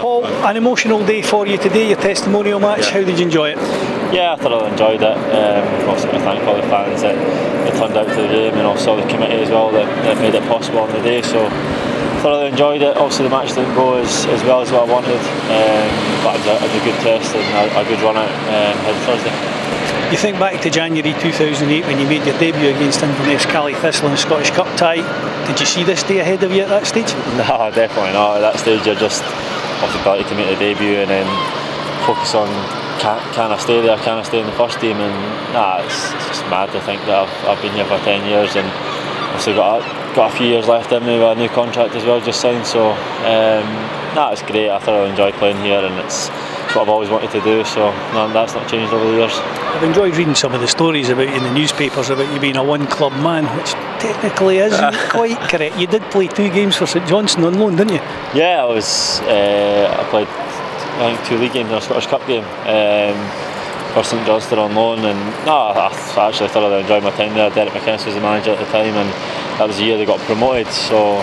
Paul, an emotional day for you today, your testimonial match. How did you enjoy it? Yeah, I thoroughly enjoyed it. Obviously, I thank all the fans that turned out to the game, and also the committee as well that made it possible on the day. So thoroughly enjoyed it. Obviously, the match didn't go as well as what I wanted, but it was a good test and a good run out on Thursday. You think back to January 2008 when you made your debut against Inverness Cally Thistle in the Scottish Cup tie. Did you see this day ahead of you at that stage? No, definitely not. At that stage, you're just obviously delighted to make the debut and then focus on can I stay there, can I stay in the first team, and it's just mad to think that I've been here for 10 years and obviously got a few years left in me with a new contract as well just signed. So it's great. I thoroughly enjoy playing here, and it's what I've always wanted to do, so that's not changed over the years. I've enjoyed reading some of the stories about you in the newspapers about you being a one-club man, which technically isn't quite correct. You did play 2 games for St Johnstone on loan, didn't you? Yeah, I played I think 2 league games and a Scottish Cup game for St Johnstone on loan, and I actually thoroughly enjoyed my time there. Derek McInnes was the manager at the time, and that was the year they got promoted. So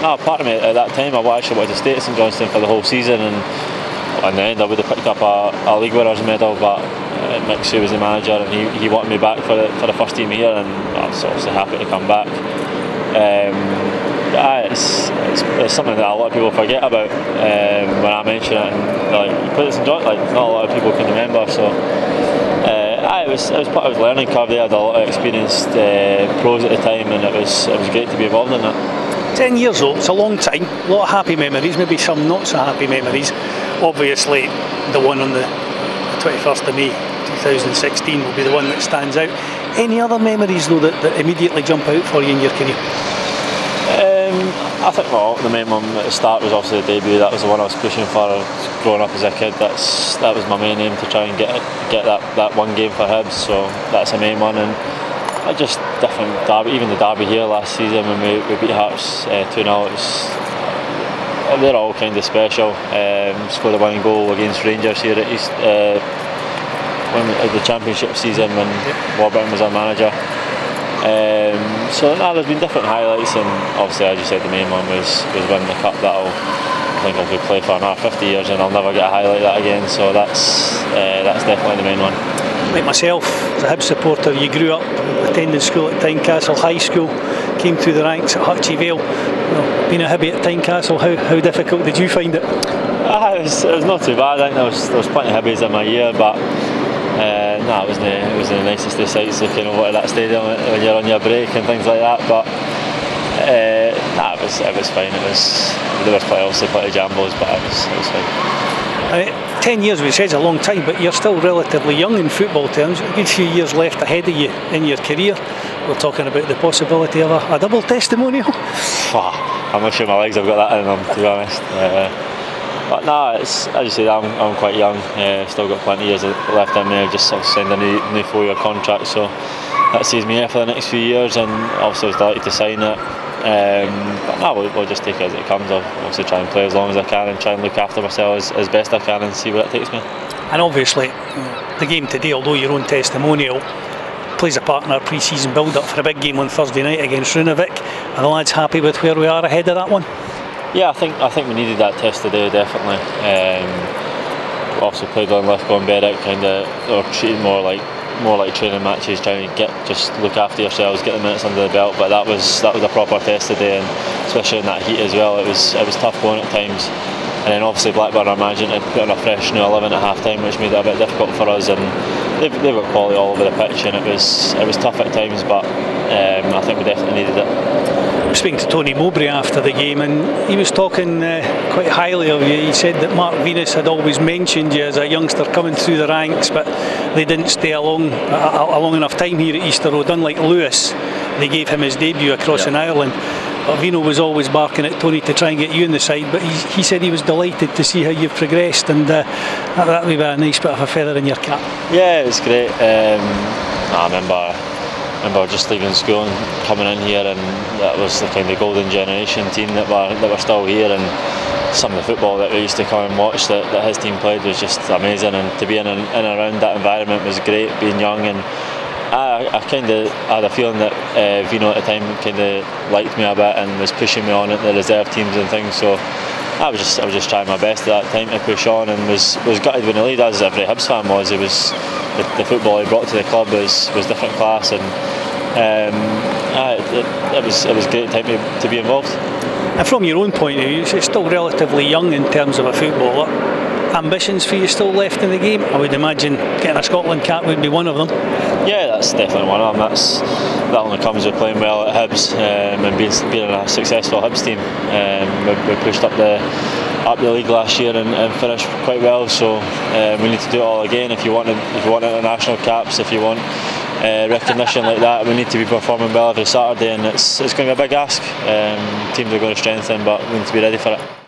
part of me at that time, I actually wanted to stay at St Johnstone for the whole season, and in the end I would have picked up a league winners medal, but Mick Sue was the manager and he wanted me back for the first team here, and I was obviously happy to come back. It's something that a lot of people forget about when I mention it, and you put it in John, not a lot of people can remember. So it was part of the learning curve there. I had a lot of experienced pros at the time, and it was great to be involved in that. 10 years though, it's a long time, a lot of happy memories, maybe some not so happy memories. Obviously the one on the 21st of May 2016 will be the one that stands out. Any other memories though that immediately jump out for you in your career? I think the main one at the start was obviously the debut. That was the one I was pushing for growing up as a kid. That was my main aim, to try and get that one game for Hibs, so that's the main one. And just different derby, even the derby here last season when we beat Hearts 2-0, they're all kind of special. Scored a winning goal against Rangers here at East the Championship season when Warburton was our manager. There's been different highlights, and obviously, as you said, the main one was winning the cup. I think I could play for another 50 years and I'll never get a highlight that again, so that's definitely the main one. Like myself, as a Hibs supporter, you grew up attending school at Tynecastle High School, came through the ranks at HFCvBRFC. Being a Hibby at Tynecastle, how difficult did you find it? It was not too bad. I think there was plenty of Hibbies in my year, but it was the nicest of sights looking over at that stadium when you're on your break and things like that. But it was fine. There was plenty of jambos, but it was fine. 10 years, we said, is a long time, but you're still relatively young in football terms. A good few years left ahead of you in your career. We're talking about the possibility of a double testimonial. I'm not sure my legs have got that in them, to be honest. But as you said, I'm quite young. Still got plenty of years left in me. I've just signed a new 4-year contract, so that sees me here for the next few years, and obviously I was delighted to sign it. We'll just take it as it comes. I'll obviously try and play as long as I can and try and look after myself as best I can and see where it takes me. And obviously the game today, although your own testimonial, plays a part in our pre-season build-up for a big game on Thursday night against Runavik. Are the lads happy with where we are ahead of that one? Yeah, I think we needed that test today, definitely. Also played on Lithgow and Berwick, or treated more like training matches, trying to just look after yourselves, get the minutes under the belt. But that was a proper test today, and especially in that heat as well. It was tough going at times. And then obviously Blackburn are managing to put on a fresh new 11 at half time, which made it a bit difficult for us. And they've got quality all over the pitch, and it was tough at times, but I think we definitely needed it. I was speaking to Tony Mowbray after the game, and he was talking quite highly of you. He said that Mark Venus had always mentioned you as a youngster coming through the ranks, but they didn't stay a long enough time here at Easter Road. Unlike Lewis, they gave him his debut across in Ireland. But Vino was always barking at Tony to try and get you in the side, but he said he was delighted to see how you've progressed, and that would be a nice bit of a feather in your cap. Yeah, it was great. I remember just leaving school and coming in here, and that was the kind of golden generation team that were still here, and some of the football that we used to come and watch that his team played was just amazing, and to be in and around that environment was great, being young. And I kind of had a feeling that Vino at the time kind of liked me a bit and was pushing me on at the reserve teams and things, so I was just trying my best at that time to push on, and was gutted when the lead, as every Hibs fan was. It was the football he brought to the club was different class, and it was a great time to be involved. And from your own point of view, you're still relatively young in terms of a footballer. Ambitions for you still left in the game? I would imagine getting a Scotland cap would be one of them. Yeah, that's definitely one of them. That only comes with playing well at Hibs and being a successful Hibs team. We pushed up the league last year and finished quite well. So we need to do it all again. If you want international caps, if you want recognition like that, we need to be performing well every Saturday, and it's going to be a big ask. Teams are going to strengthen, but we need to be ready for it.